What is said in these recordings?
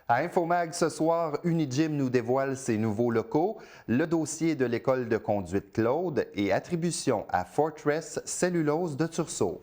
À Infomag ce soir, Unigym nous dévoile ses nouveaux locaux, le dossier de l'école de conduite Claude et attribution à Fortress Cellulose de Tursault.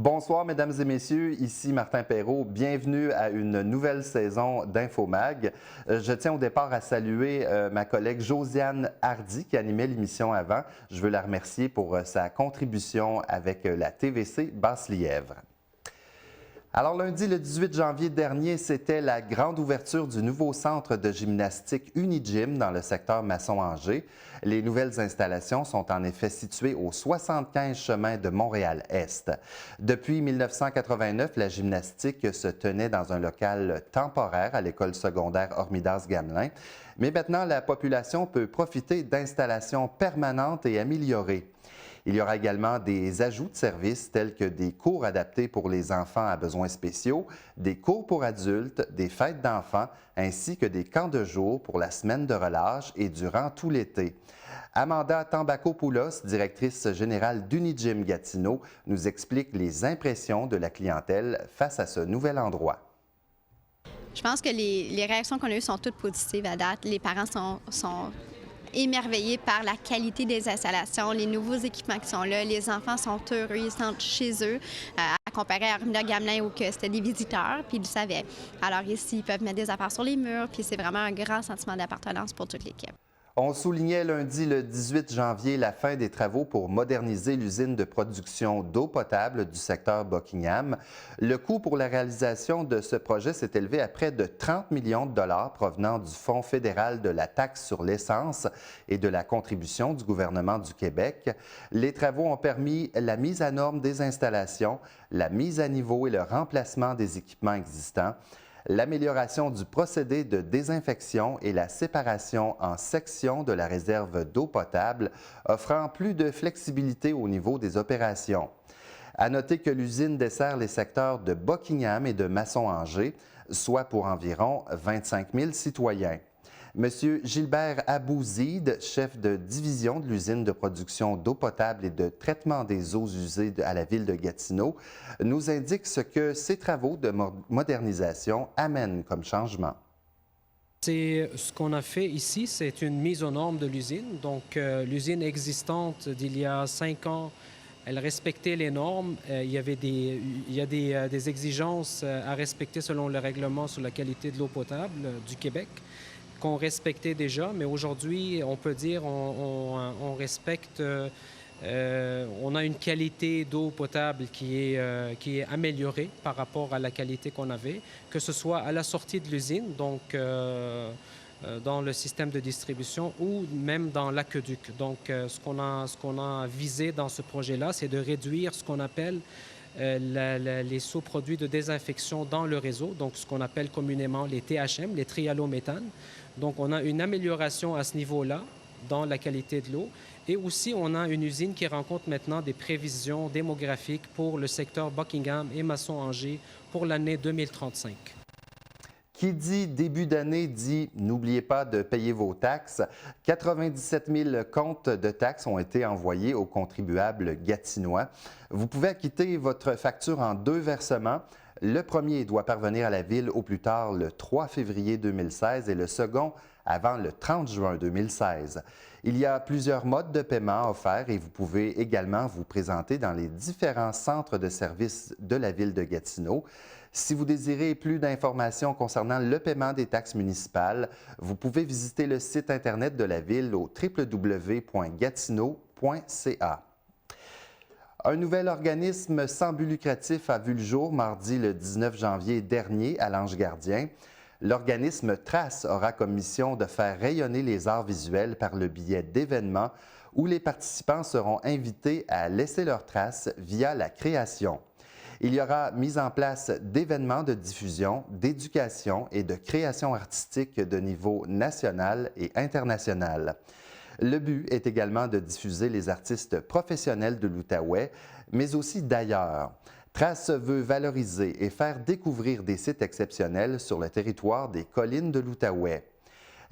Bonsoir, mesdames et messieurs. Ici Martin Perrault. Bienvenue à une nouvelle saison d'Infomag. Je tiens au départ à saluer ma collègue Josiane Hardy qui animait l'émission avant. Je veux la remercier pour sa contribution avec la TVC Basse-Lièvre. Alors lundi, le 18 janvier dernier, c'était la grande ouverture du nouveau centre de gymnastique Unigym dans le secteur Masson-Angers. Les nouvelles installations sont en effet situées au 75 chemin de Montréal-Est. Depuis 1989, la gymnastique se tenait dans un local temporaire à l'école secondaire Hormidas-Gamelin. Mais maintenant, la population peut profiter d'installations permanentes et améliorées. Il y aura également des ajouts de services tels que des cours adaptés pour les enfants à besoins spéciaux, des cours pour adultes, des fêtes d'enfants, ainsi que des camps de jour pour la semaine de relâche et durant tout l'été. Amanda Tambakopoulos, directrice générale d'Unigym Gatineau, nous explique les impressions de la clientèle face à ce nouvel endroit. Je pense que les réactions qu'on a eues sont toutes positives à date. Les parents sont émerveillés par la qualité des installations, les nouveaux équipements qui sont là. Les enfants sont heureux, ils se sentent chez eux, à comparer à Hormidas-Gamelin où c'était des visiteurs, puis ils le savaient. Alors ici, ils peuvent mettre des affaires sur les murs, puis c'est vraiment un grand sentiment d'appartenance pour toute l'équipe. On soulignait lundi le 18 janvier la fin des travaux pour moderniser l'usine de production d'eau potable du secteur Buckingham. Le coût pour la réalisation de ce projet s'est élevé à près de 30 millions de dollars provenant du Fonds fédéral de la taxe sur l'essence et de la contribution du gouvernement du Québec. Les travaux ont permis la mise à norme des installations, la mise à niveau et le remplacement des équipements existants, l'amélioration du procédé de désinfection et la séparation en sections de la réserve d'eau potable, offrant plus de flexibilité au niveau des opérations. À noter que l'usine dessert les secteurs de Buckingham et de Masson-Angers, soit pour environ 25 000 citoyens. Monsieur Gilbert Abouzid, chef de division de l'usine de production d'eau potable et de traitement des eaux usées à la ville de Gatineau, nous indique ce que ces travaux de modernisation amènent comme changement. Ce qu'on a fait ici, c'est une mise aux normes de l'usine. Donc, l'usine existante d'il y a 5 ans, elle respectait les normes. Il y a des exigences à respecter selon le règlement sur la qualité de l'eau potable du Québec, qu'on respectait déjà, mais aujourd'hui, on peut dire on respecte, on a une qualité d'eau potable qui est améliorée par rapport à la qualité qu'on avait, que ce soit à la sortie de l'usine, donc dans le système de distribution ou même dans l'aqueduc. Donc, ce qu'on a visé dans ce projet-là, c'est de réduire ce qu'on appelle les sous-produits de désinfection dans le réseau, donc ce qu'on appelle communément les THM, les trihallométhanes. Donc, on a une amélioration à ce niveau-là dans la qualité de l'eau. Et aussi, on a une usine qui rencontre maintenant des prévisions démographiques pour le secteur Buckingham et Masson-Angers pour l'année 2035. Qui dit début d'année dit « N'oubliez pas de payer vos taxes ». 97 000 comptes de taxes ont été envoyés aux contribuables gatinois. Vous pouvez acquitter votre facture en 2 versements. Le premier doit parvenir à la Ville au plus tard le 3 février 2016 et le second avant le 30 juin 2016. Il y a plusieurs modes de paiement offerts et vous pouvez également vous présenter dans les différents centres de services de la Ville de Gatineau. Si vous désirez plus d'informations concernant le paiement des taxes municipales, vous pouvez visiter le site Internet de la Ville au www.gatineau.ca. Un nouvel organisme sans but lucratif a vu le jour mardi le 19 janvier dernier à l'Ange Gardien. L'organisme Trace aura comme mission de faire rayonner les arts visuels par le biais d'événements où les participants seront invités à laisser leurs traces via la création. Il y aura mise en place d'événements de diffusion, d'éducation et de création artistique de niveau national et international. Le but est également de diffuser les artistes professionnels de l'Outaouais, mais aussi d'ailleurs. Trace veut valoriser et faire découvrir des sites exceptionnels sur le territoire des collines de l'Outaouais.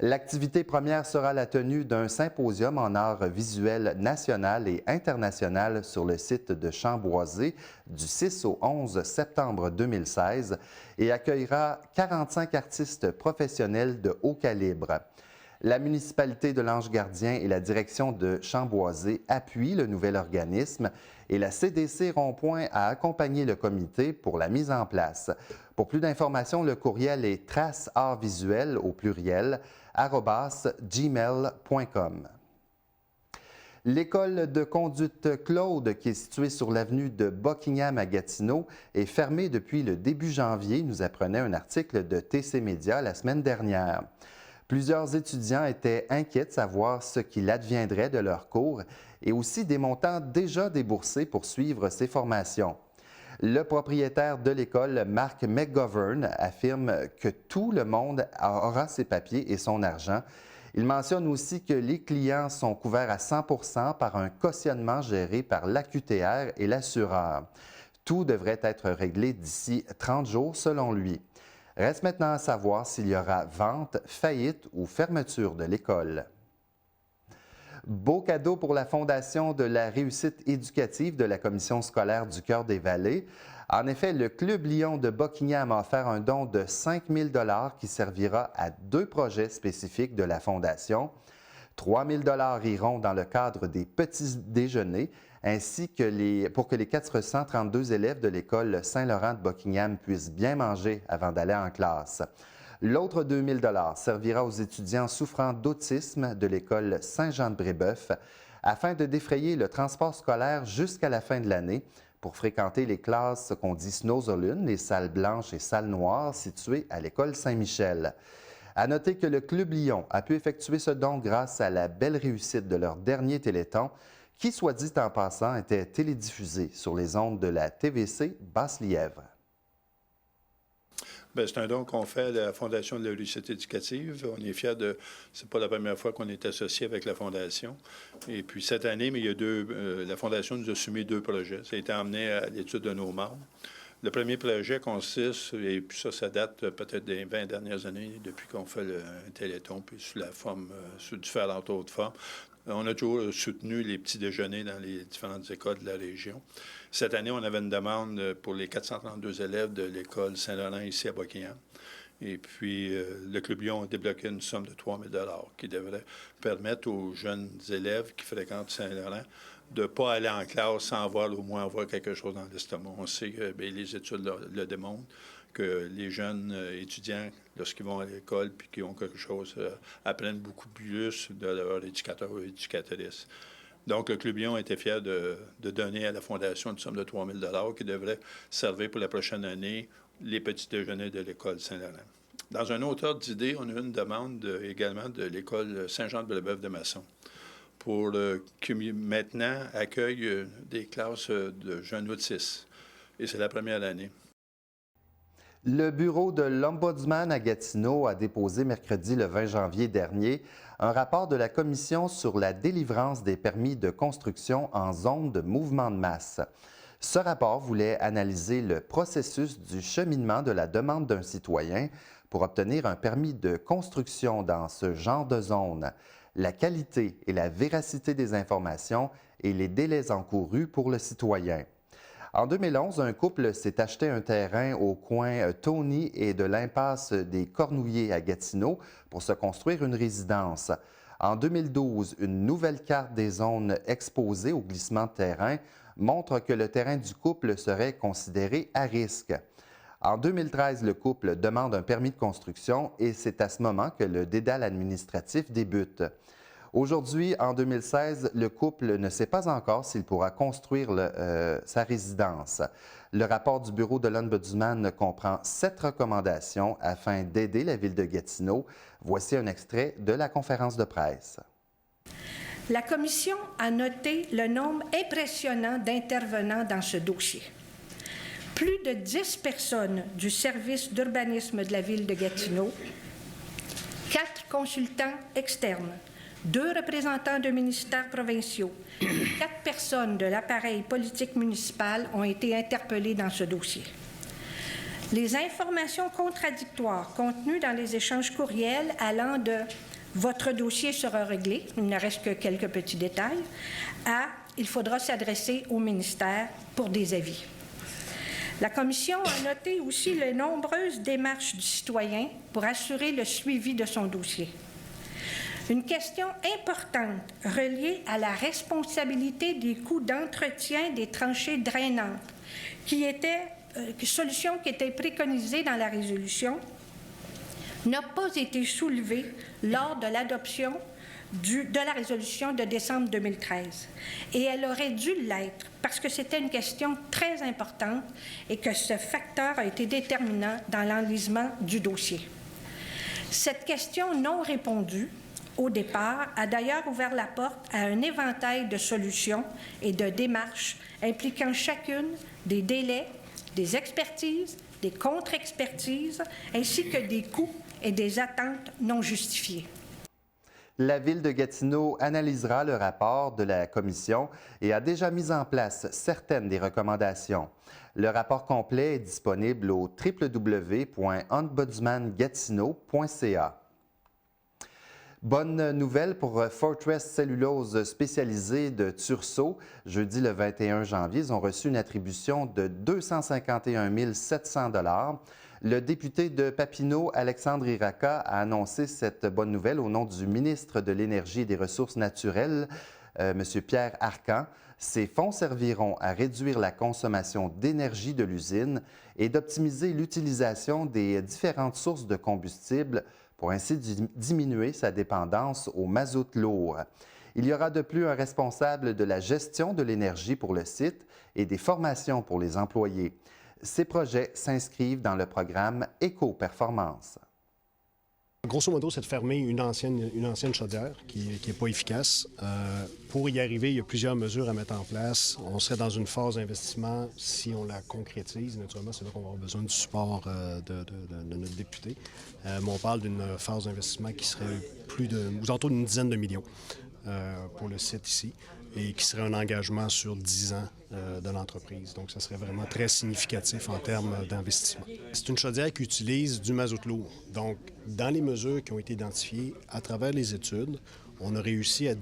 L'activité première sera la tenue d'un symposium en art visuel national et international sur le site de Chamboisé du 6 au 11 septembre 2016 et accueillera 45 artistes professionnels de haut calibre. La municipalité de l'Ange-Gardien et la direction de Chamboisé appuient le nouvel organisme et la CDC Rond-Point a accompagné le comité pour la mise en place. Pour plus d'informations, le courriel est traceartvisuel au pluriel @gmail.com. L'école de conduite Claude, qui est située sur l'avenue de Buckingham à Gatineau, est fermée depuis le début janvier, nous apprenait un article de TC Média la semaine dernière. Plusieurs étudiants étaient inquiets de savoir ce qu'il adviendrait de leurs cours et aussi des montants déjà déboursés pour suivre ces formations. Le propriétaire de l'école, Mark McGovern, affirme que tout le monde aura ses papiers et son argent. Il mentionne aussi que les clients sont couverts à 100% par un cautionnement géré par l'AQTR et l'assureur. Tout devrait être réglé d'ici 30 jours selon lui. Reste maintenant à savoir s'il y aura vente, faillite ou fermeture de l'école. Beau cadeau pour la Fondation de la réussite éducative de la Commission scolaire du Cœur-des-Vallées. En effet, le Club Lion de Buckingham a offert un don de 5 000 $ qui servira à 2 projets spécifiques de la Fondation. 3 000 $ iront dans le cadre des petits déjeuners, ainsi que pour que les 432 élèves de l'école Saint-Laurent de Buckingham puissent bien manger avant d'aller en classe. L'autre 2 000 $ servira aux étudiants souffrant d'autisme de l'école Saint-Jean-de-Brébeuf afin de défrayer le transport scolaire jusqu'à la fin de l'année pour fréquenter les classes qu'on dit Snowzolun, les salles blanches et salles noires situées à l'école Saint-Michel. À noter que le Club Lion a pu effectuer ce don grâce à la belle réussite de leur dernier téléthon qui, soit dit en passant, était télédiffusé sur les ondes de la TVC Basse-Lièvre. C'est un don qu'on fait à la Fondation de la réussite éducative. On est fiers de... C'est pas la première fois qu'on est associé avec la Fondation. Et puis cette année, mais il y a la Fondation nous a soumis 2 projets. Ça a été emmené à l'étude de nos membres. Le premier projet consiste, et puis ça date peut-être des 20 dernières années, depuis qu'on fait un téléthon, puis sous la forme, sous différentes autres formes. On a toujours soutenu les petits déjeuners dans les différentes écoles de la région. Cette année, on avait une demande pour les 432 élèves de l'école Saint-Laurent ici à Buckingham. Et puis, le Club Lion a débloqué une somme de 3 000 $ qui devrait permettre aux jeunes élèves qui fréquentent Saint-Laurent de ne pas aller en classe sans au moins avoir quelque chose dans l'estomac. On sait que les études le démontrent, que les jeunes étudiants, lorsqu'ils vont à l'école puis qu'ils ont quelque chose, apprennent beaucoup plus de leur éducateur ou éducatrice. Donc, le Club Lion était fier de donner à la Fondation une somme de 3 000 $ qui devrait servir pour la prochaine année les petits déjeuners de l'école Saint-Laurent. Dans un autre ordre d'idée, on a eu une demande également de l'école Saint-Jean-de-Brébeuf de Masson qui maintenant accueille des classes de jeunes autistes. Et c'est la première année. Le bureau de l'Ombudsman à Gatineau a déposé mercredi le 20 janvier dernier un rapport de la Commission sur la délivrance des permis de construction en zone de mouvement de masse. Ce rapport voulait analyser le processus du cheminement de la demande d'un citoyen pour obtenir un permis de construction dans ce genre de zone, la qualité et la véracité des informations et les délais encourus pour le citoyen. En 2011, un couple s'est acheté un terrain au coin Tony et de l'impasse des Cornouillers à Gatineau pour se construire une résidence. En 2012, une nouvelle carte des zones exposées au glissement de terrain montre que le terrain du couple serait considéré à risque. En 2013, le couple demande un permis de construction et c'est à ce moment que le dédale administratif débute. Aujourd'hui, en 2016, le couple ne sait pas encore s'il pourra construire sa résidence. Le rapport du bureau de l'Ombudsman comprend 7 recommandations afin d'aider la ville de Gatineau. Voici un extrait de la conférence de presse. La Commission a noté le nombre impressionnant d'intervenants dans ce dossier. Plus de 10 personnes du service d'urbanisme de la ville de Gatineau, 4 consultants externes, 2 représentants de ministères provinciaux et 4 personnes de l'appareil politique municipal ont été interpellées dans ce dossier. Les informations contradictoires contenues dans les échanges courriels allant de « votre dossier sera réglé », il ne reste que quelques petits détails, à « il faudra s'adresser au ministère pour des avis ». La Commission a noté aussi les nombreuses démarches du citoyen pour assurer le suivi de son dossier. Une question importante reliée à la responsabilité des coûts d'entretien des tranchées drainantes, solution qui était préconisée dans la résolution, n'a pas été soulevée lors de l'adoption de la résolution de décembre 2013. Et elle aurait dû l'être parce que c'était une question très importante et que ce facteur a été déterminant dans l'enlisement du dossier. Cette question non répondue, au départ, a d'ailleurs ouvert la porte à un éventail de solutions et de démarches impliquant chacune des délais, des expertises, des contre-expertises, ainsi que des coûts et des attentes non justifiées. La Ville de Gatineau analysera le rapport de la Commission et a déjà mis en place certaines des recommandations. Le rapport complet est disponible au www.ombudsmangatineau.ca. Bonne nouvelle pour Fortress Cellulose spécialisée de Tursault. Jeudi le 21 janvier, ils ont reçu une attribution de 251 700 $. Le député de Papineau, Alexandre Iraca, a annoncé cette bonne nouvelle au nom du ministre de l'Énergie et des Ressources naturelles, M. Pierre Arcan. Ces fonds serviront à réduire la consommation d'énergie de l'usine et d'optimiser l'utilisation des différentes sources de combustible pour ainsi diminuer sa dépendance au mazout lourd. Il y aura de plus un responsable de la gestion de l'énergie pour le site et des formations pour les employés. Ces projets s'inscrivent dans le programme Éco-Performance. Grosso modo, c'est de fermer une ancienne chaudière qui n'est pas efficace. Pour y arriver, il y a plusieurs mesures à mettre en place. On serait dans une phase d'investissement si on la concrétise. Naturellement, c'est là qu'on va avoir besoin du support de notre député. Mais on parle d'une phase d'investissement qui serait aux alentours d'une dizaine de millions pour le site ici et qui serait un engagement sur 10 ans de l'entreprise. Donc, ça serait vraiment très significatif en termes d'investissement. C'est une chaudière qui utilise du mazout lourd. Donc, dans les mesures qui ont été identifiées à travers les études, on a réussi à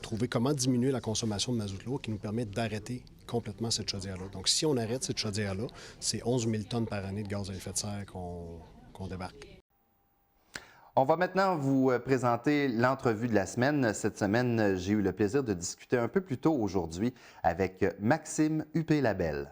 trouver comment diminuer la consommation de mazout lourd qui nous permet d'arrêter complètement cette chaudière-là. Donc, si on arrête cette chaudière-là, c'est 11 000 tonnes par année de gaz à effet de serre qu'on débarque. On va maintenant vous présenter l'entrevue de la semaine. Cette semaine, j'ai eu le plaisir de discuter un peu plus tôt aujourd'hui avec Maxime Huppé-Labelle.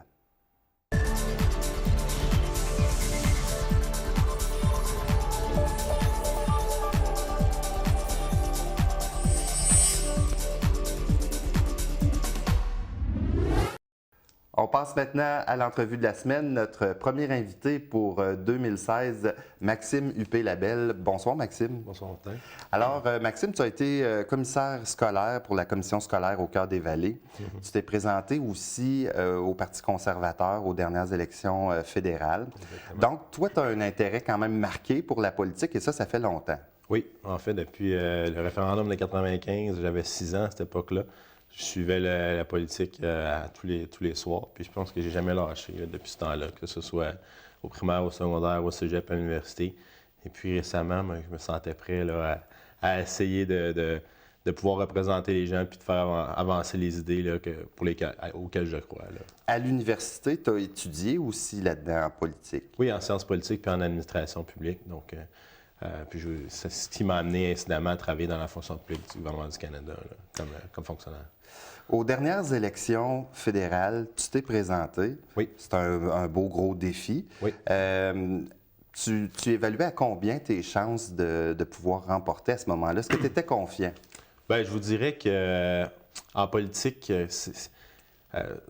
On passe maintenant à l'entrevue de la semaine. Notre premier invité pour 2016, Maxime Huppé-Labelle. Bonsoir, Maxime. Bonsoir, Martin. Alors, Maxime, tu as été commissaire scolaire pour la commission scolaire au Cœur des Vallées. Tu t'es présenté aussi au Parti conservateur aux dernières élections fédérales. Exactement. Donc, toi, tu as un intérêt quand même marqué pour la politique et ça fait longtemps. Oui, en fait, depuis le référendum de 1995, j'avais 6 ans à cette époque-là. Je suivais la politique tous les soirs, puis je pense que j'ai jamais lâché depuis ce temps-là, que ce soit au primaire, au secondaire, au cégep, à l'université. Et puis récemment, je me sentais prêt là, à essayer de pouvoir représenter les gens puis de faire avancer les idées là, auxquelles je crois. Là. À l'université, tu as étudié aussi là-dedans en politique? Oui, en sciences politiques puis en administration publique. Donc, c'est ce qui m'a amené incidemment à travailler dans la fonction publique du gouvernement du Canada là, comme fonctionnaire. Aux dernières élections fédérales, tu t'es présenté. Oui. C'est un beau gros défi. Oui. Tu évaluais à combien tes chances de pouvoir remporter à ce moment-là? Est-ce que tu étais confiant? Bien, je vous dirais qu'en politique,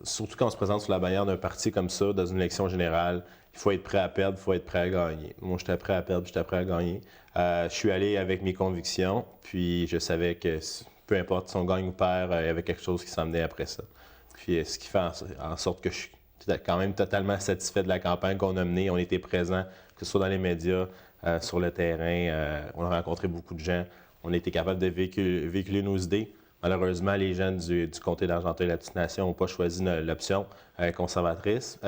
surtout quand on se présente sous la bannière d'un parti comme ça, dans une élection générale, il faut être prêt à perdre, il faut être prêt à gagner. Moi, j'étais prêt à perdre, j'étais prêt à gagner. Je suis allé avec mes convictions, puis je savais que peu importe si on gagne ou perd, il y avait quelque chose qui s'emmenait après ça. Puis ce qui fait en sorte que je suis quand même totalement satisfait de la campagne qu'on a menée. On était présents, que ce soit dans les médias, sur le terrain. On a rencontré beaucoup de gens. on a été capable de véhiculer nos idées. Malheureusement, les jeunes du comté d'Argenteuil-la-Petite-Nation n'ont pas choisi l'option conservatrice.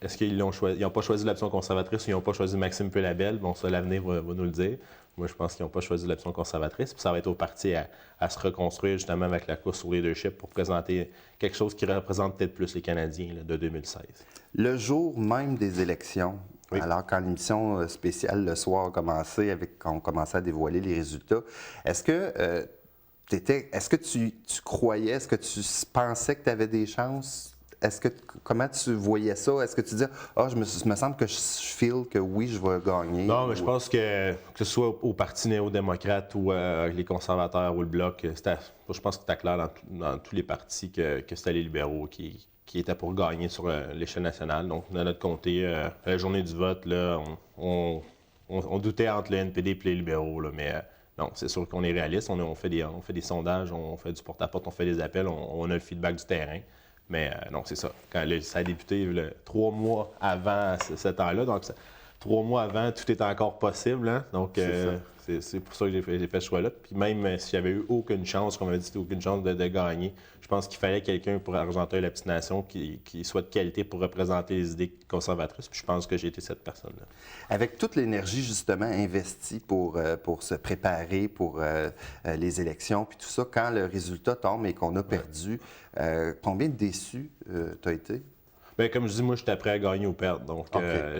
Est-ce qu'ils n'ont pas choisi l'option conservatrice ou ils n'ont pas choisi Maxime Peu-Labelle? Bon, ça, l'avenir va nous le dire. Moi, je pense qu'ils n'ont pas choisi l'option conservatrice. Puis ça va être au parti à se reconstruire justement avec la course au leadership pour présenter quelque chose qui représente peut-être plus les Canadiens là, de 2016. Le jour même des élections, oui. Alors quand l'émission spéciale le soir a commencé, quand on commençait à dévoiler les résultats, est-ce que tu croyais, est-ce que tu pensais que tu avais des chances? Comment tu voyais ça? Est-ce que tu disais, me semble que je feel que oui, je vais gagner? Non, mais je pense que ce soit au Parti néo-démocrate ou les conservateurs ou le Bloc, je pense que c'était clair dans tous les partis que c'était les libéraux qui étaient pour gagner sur l'échelle nationale. Donc, dans notre comté, à la journée du vote, là, on doutait entre le NPD et les libéraux, là, mais non, c'est sûr qu'on est réaliste. On fait des sondages, on fait du porte-à-porte, on fait des appels, on a le feedback du terrain. Mais non, c'est ça. Quand ça a débuté 3 mois avant ce temps-là, donc 3 mois avant, tout était encore possible. Hein? Donc, c'est pour ça que j'ai fait ce choix-là. Puis même s'il n'y avait eu aucune chance, comme on a dit, aucune chance de gagner, je pense qu'il fallait quelqu'un pour Argenteuil-la-Petite-Nation qui soit de qualité pour représenter les idées conservatrices. Puis je pense que j'ai été cette personne-là. Avec toute l'énergie, justement, investie pour se préparer pour les élections, puis tout ça, quand le résultat tombe et qu'on a perdu, combien de déçus tu as été? Bien, comme je dis, moi, j'étais prêt à gagner ou perdre. Donc,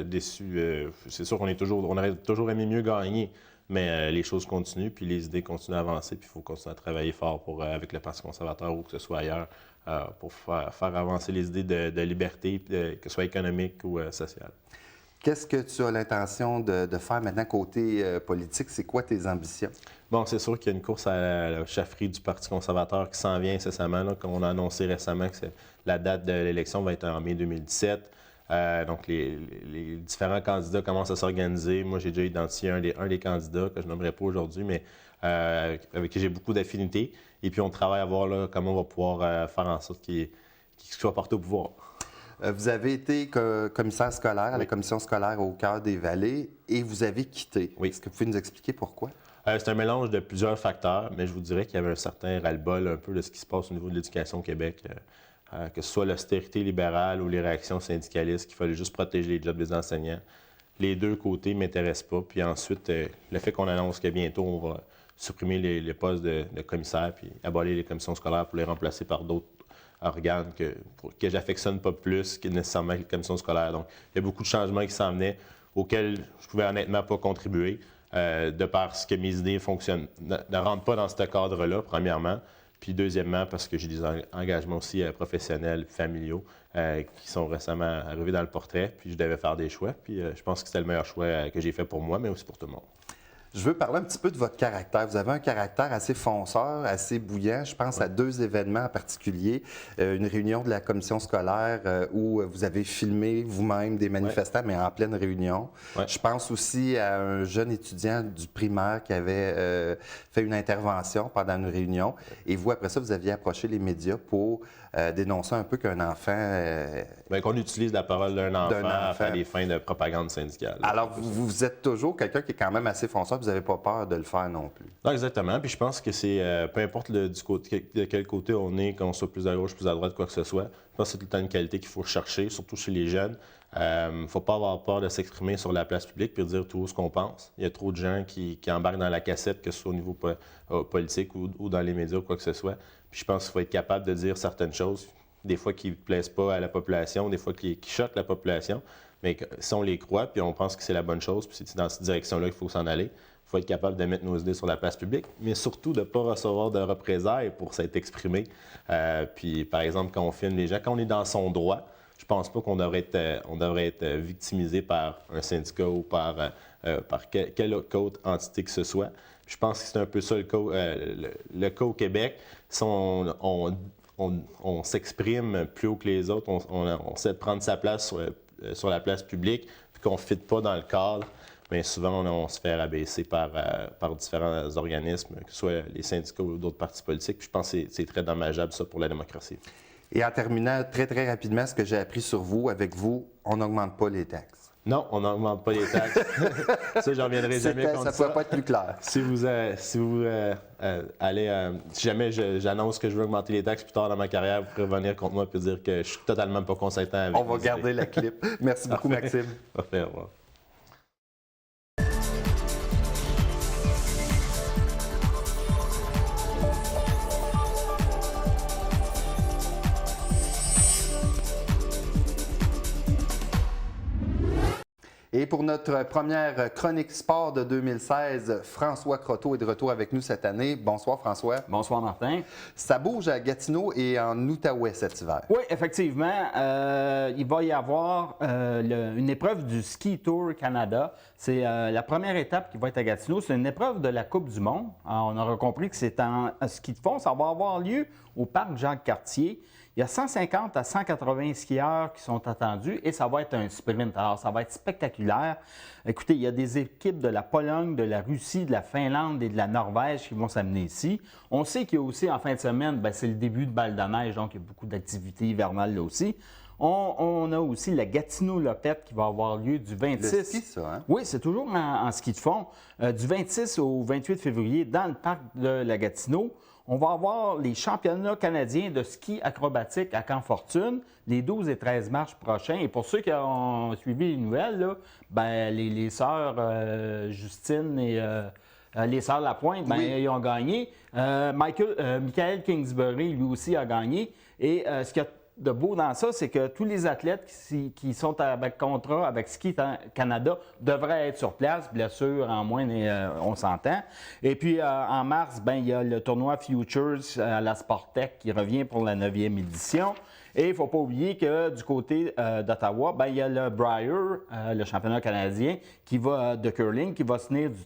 déçu, c'est sûr on aurait toujours aimé mieux gagner, mais les choses continuent, puis les idées continuent à avancer, puis il faut continuer à travailler fort avec le Parti conservateur ou que ce soit ailleurs pour faire avancer les idées de liberté, que ce soit économique ou sociale. Qu'est-ce que tu as l'intention de faire maintenant côté politique? C'est quoi tes ambitions? Bon, c'est sûr qu'il y a une course à la chefferie du Parti conservateur qui s'en vient incessamment, là, comme on a annoncé récemment que la date de l'élection va être en mai 2017. Donc, les différents candidats commencent à s'organiser. Moi, j'ai déjà identifié un des candidats que je nommerai pas aujourd'hui, mais avec qui j'ai beaucoup d'affinités. Et puis, on travaille à voir là, comment on va pouvoir faire en sorte qu'il soit porté au pouvoir. Vous avez été commissaire scolaire à la commission scolaire au Cœur des Vallées et vous avez quitté. Oui. Est-ce que vous pouvez nous expliquer pourquoi? C'est un mélange de plusieurs facteurs, mais je vous dirais qu'il y avait un certain ras-le-bol un peu de ce qui se passe au niveau de l'éducation au Québec, que ce soit l'austérité libérale ou les réactions syndicalistes, qu'il fallait juste protéger les jobs des enseignants. Les deux côtés ne m'intéressent pas. Puis ensuite, le fait qu'on annonce que bientôt on va supprimer les postes de commissaires puis abolir les commissions scolaires pour les remplacer par d'autres organes que j'affectionne pas plus que nécessairement les commissions scolaires. Donc, il y a beaucoup de changements qui s'en venaient auxquels je pouvais honnêtement pas contribuer, de parce que mes idées ne rentrent pas dans ce cadre-là, premièrement. Puis deuxièmement, parce que j'ai des engagements aussi professionnels, familiaux, qui sont récemment arrivés dans le portrait, puis je devais faire des choix. Puis je pense que c'était le meilleur choix que j'ai fait pour moi, mais aussi pour tout le monde. Je veux parler un petit peu de votre caractère. Vous avez un caractère assez fonceur, assez bouillant. Je pense à 2 événements en particulier. Une réunion de la commission scolaire où vous avez filmé vous-même des manifestants, mais en pleine réunion. Je pense aussi à un jeune étudiant du primaire qui avait fait une intervention pendant une réunion. Et vous, après ça, vous aviez approché les médias pour dénoncer un peu qu'un enfant... qu'on utilise la parole d'un enfant à des fins de propagande syndicale. Alors, vous êtes toujours quelqu'un qui est quand même assez fonceur, vous n'avez pas peur de le faire non plus. Non, exactement. Puis je pense que c'est, peu importe de quel côté on est, qu'on soit plus à gauche, plus à droite, quoi que ce soit, je pense que c'est tout le temps une qualité qu'il faut chercher, surtout chez les jeunes. Il ne faut pas avoir peur de s'exprimer sur la place publique et de dire tout ce qu'on pense. Il y a trop de gens qui embarquent dans la cassette, que ce soit au niveau politique ou dans les médias ou quoi que ce soit. Puis je pense qu'il faut être capable de dire certaines choses, des fois qui ne plaisent pas à la population, des fois qui choquent la population, mais si on les croit puis on pense que c'est la bonne chose, puis c'est dans cette direction-là qu'il faut s'en aller, il faut être capable de mettre nos idées sur la place publique, mais surtout de ne pas recevoir de représailles pour s'être exprimé. Puis par exemple, quand on filme les gens, quand on est dans son droit, je pense pas qu'on devrait être victimisé par un syndicat ou par quelle autre entité que ce soit. Je pense que c'est un peu ça le cas au Québec. Si on s'exprime plus haut que les autres, on sait prendre sa place sur la place publique, puis qu'on ne fit pas dans le cadre, bien souvent on se fait rabaisser par différents organismes, que ce soit les syndicats ou d'autres partis politiques. Puis je pense que c'est très dommageable ça pour la démocratie. Et en terminant, très, très rapidement, ce que j'ai appris sur vous, avec vous, on n'augmente pas les taxes. Non, on n'augmente pas les taxes. Ça, j'en reviendrai jamais contre ça. Ça ne pourrait pas être plus clair. Si vous allez, si jamais j'annonce que je veux augmenter les taxes plus tard dans ma carrière, vous pourrez venir contre moi et dire que je suis totalement pas consentant avec On va garder la clip. Merci beaucoup, Maxime. Parfait, au revoir. Et pour notre première chronique sport de 2016, François Croteau est de retour avec nous cette année. Bonsoir François. Bonsoir Martin. Ça bouge à Gatineau et en Outaouais cet hiver. Oui, effectivement. Il va y avoir une épreuve du Ski Tour Canada. C'est la première étape qui va être à Gatineau. C'est une épreuve de la Coupe du Monde. Alors, on aura compris que c'est en ski de fond. Ça va avoir lieu au parc Jacques-Cartier. Il y a 150 à 180 skieurs qui sont attendus et ça va être un sprint. Alors, ça va être spectaculaire. Écoutez, il y a des équipes de la Pologne, de la Russie, de la Finlande et de la Norvège qui vont s'amener ici. On sait qu'il y a aussi, en fin de semaine, c'est le début de balle de neige, donc il y a beaucoup d'activités hivernales là aussi. On a aussi la Gatineau-Lopette qui va avoir lieu du 26... Le ski, ça, hein? Oui, c'est toujours en ski de fond. Du 26 au 28 février, dans le parc de la Gatineau, on va avoir les championnats canadiens de ski acrobatique à Camp-Fortune les 12 et 13 mars prochains. Et pour ceux qui ont suivi les nouvelles, là, les sœurs Justine et les sœurs Lapointe, ils ont gagné. Michael Kingsbury, lui aussi, a gagné. Et ce qu'il y a de beau dans ça, c'est que tous les athlètes qui sont avec contrat avec Ski Canada devraient être sur place. Blessure en moins, on s'entend. Et puis, en mars, il y a le tournoi Futures à la Sportec qui revient pour la 9e édition. Et il ne faut pas oublier que du côté d'Ottawa, il y a le Brier, le championnat canadien de curling, qui va se tenir du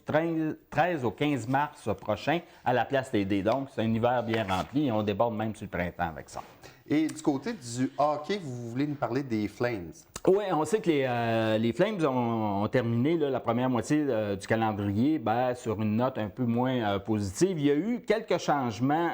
13 au 15 mars prochain à la Place Tédé. Donc, c'est un hiver bien rempli et on déborde même sur le printemps avec ça. Et du côté du hockey, vous voulez nous parler des Flames? Oui, on sait que les Flames ont terminé la première moitié du calendrier sur une note un peu moins positive. Il y a eu quelques changements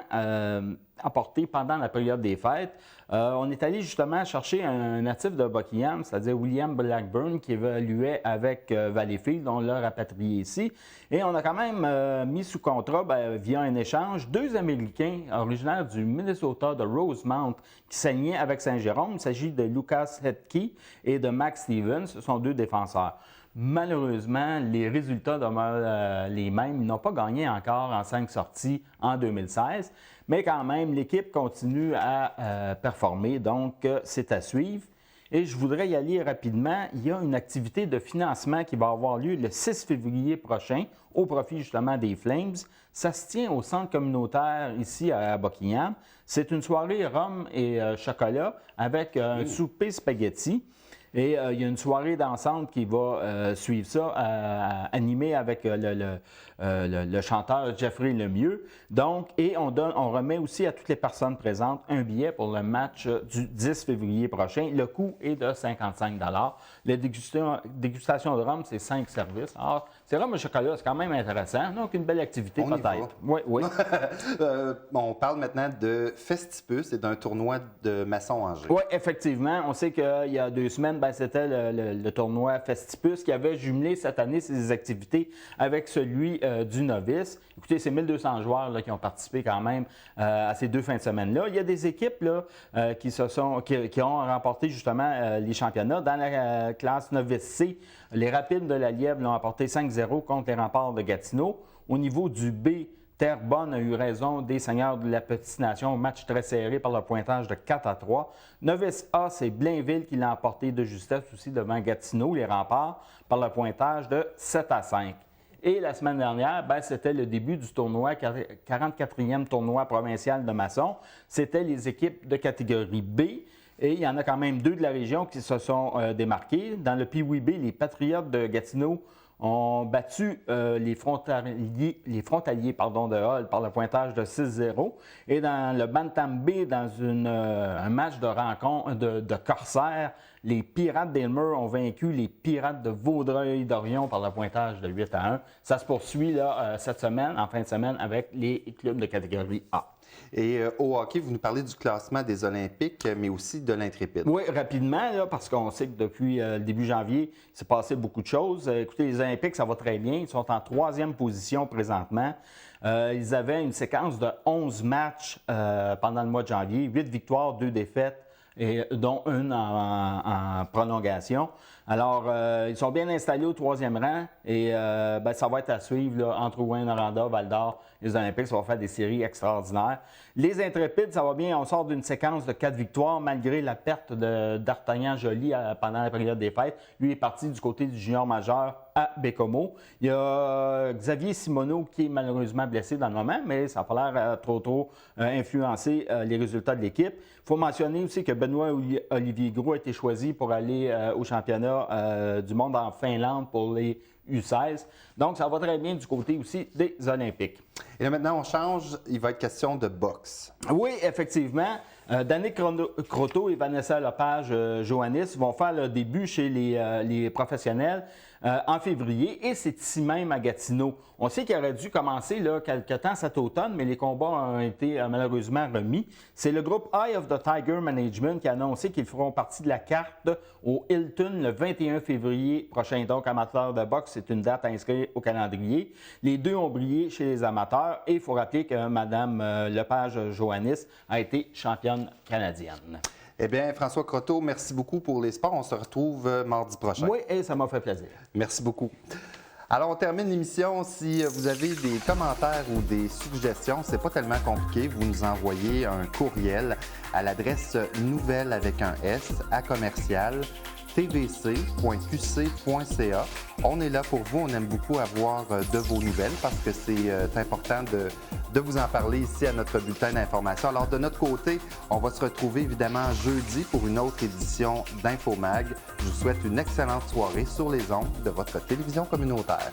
apportés pendant la période des fêtes. On est allé justement chercher un natif de Buckingham, c'est-à-dire William Blackburn, qui évoluait avec Valleyfield, on l'a rapatrié ici. Et on a quand même mis sous contrat, via un échange, 2 Américains originaires du Minnesota, de Rosemount, qui s'alignaient avec Saint-Jérôme. Il s'agit de Lucas Hetke et de Max Stevens. Ce sont 2 défenseurs. Malheureusement, les résultats demeurent les mêmes. Ils n'ont pas gagné encore en 5 sorties en 2016. Mais quand même, l'équipe continue à performer, donc c'est à suivre. Et je voudrais y aller rapidement. Il y a une activité de financement qui va avoir lieu le 6 février prochain au profit justement des Flames. Ça se tient au centre communautaire ici à Buckingham. C'est une soirée rhum et chocolat avec un souper spaghetti. Et il y a une soirée dansante qui va suivre ça, animée avec le chanteur Jeffrey Lemieux. Donc, et on remet aussi à toutes les personnes présentes un billet pour le match du 10 février prochain. Le coût est de 55 $. La dégustation de rhum, c'est 5 services. Alors, c'est rhum et chocolat, c'est quand même intéressant. Donc, une belle activité peut-être. Oui. On parle maintenant de Festipus et d'un tournoi de maçon-Angers. Oui, effectivement. On sait qu'il y a 2 semaines, c'était le tournoi Festipus qui avait jumelé cette année ses activités avec celui du novice. Écoutez, c'est 1200 joueurs qui ont participé quand même à ces 2 fins de semaine-là. Il y a des équipes qui ont remporté justement les championnats. Dans la classe novice C, les Rapides de la Lièvre l'ont emporté 5-0 contre les Remparts de Gatineau. Au niveau du B, Terrebonne a eu raison des Seigneurs de la Petite Nation, match très serré par le pointage de 4-3. Novice A, c'est Blainville qui l'a emporté de justesse aussi devant Gatineau, les Remparts, par le pointage de 7-5. Et la semaine dernière, c'était le début du tournoi, 44e tournoi provincial de maçon. C'était les équipes de catégorie B. Et il y en a quand même 2 de la région qui se sont démarqués. Dans le Pee-Wee B, les Patriotes de Gatineau ont battu les frontaliers de Hull par le pointage de 6-0. Et dans le Bantam B, dans un match de rencontre de corsaires, les Pirates d'Aylmer ont vaincu les Pirates de Vaudreuil-Dorion par le pointage de 8-1. Ça se poursuit cette semaine, en fin de semaine, avec les clubs de catégorie A. Et au hockey, vous nous parlez du classement des Olympiques, mais aussi de l'Intrépide. Oui, rapidement, là, parce qu'on sait que depuis le début janvier, il s'est passé beaucoup de choses. Écoutez, les Olympiques, ça va très bien. Ils sont en 3e position présentement. Ils avaient une séquence de 11 matchs pendant le mois de janvier, 8 victoires, 2 défaites, et dont une en prolongation. Alors, ils sont bien installés au 3e rang et ça va être à suivre là, entre Rouen, Noranda, Val-d'Or, les Olympiques. Ça va faire des séries extraordinaires. Les Intrépides, ça va bien. On sort d'une séquence de 4 victoires malgré la perte d'Artagnan Joly pendant la période des fêtes. Lui est parti du côté du junior majeur à Bécomo. Il y a Xavier Simoneau qui est malheureusement blessé dans le moment, mais ça n'a pas l'air trop influencer les résultats de l'équipe. Il faut mentionner aussi que Benoît Olivier Gros a été choisi pour aller au championnat du monde en Finlande pour les U16. Donc, ça va très bien du côté aussi des Olympiques. Et là, maintenant, on change. Il va être question de boxe. Oui, effectivement. Danick Croteau et Vanessa Lepage-Johannis vont faire leur début chez les professionnels en février et c'est ici même à Gatineau. On sait qu'il aurait dû commencer là, quelque temps cet automne, mais les combats ont été malheureusement remis. C'est le groupe Eye of the Tiger Management qui a annoncé qu'ils feront partie de la carte au Hilton le 21 février prochain. Donc, amateurs de boxe, c'est une date à inscrire au calendrier. Les deux ont brillé chez les amateurs et il faut rappeler que Mme Lepage-Johannis a été championne canadienne. Eh bien, François Croteau, merci beaucoup pour les sports. On se retrouve mardi prochain. Oui, et ça m'a fait plaisir. Merci beaucoup. Alors, on termine l'émission. Si vous avez des commentaires ou des suggestions, c'est pas tellement compliqué. Vous nous envoyez un courriel à l'adresse nouvelle avec un S à commercial tvc.qc.ca. On est là pour vous. On aime beaucoup avoir de vos nouvelles parce que c'est important de vous en parler ici à notre bulletin d'information. Alors, de notre côté, on va se retrouver évidemment jeudi pour une autre édition d'InfoMag. Je vous souhaite une excellente soirée sur les ondes de votre télévision communautaire.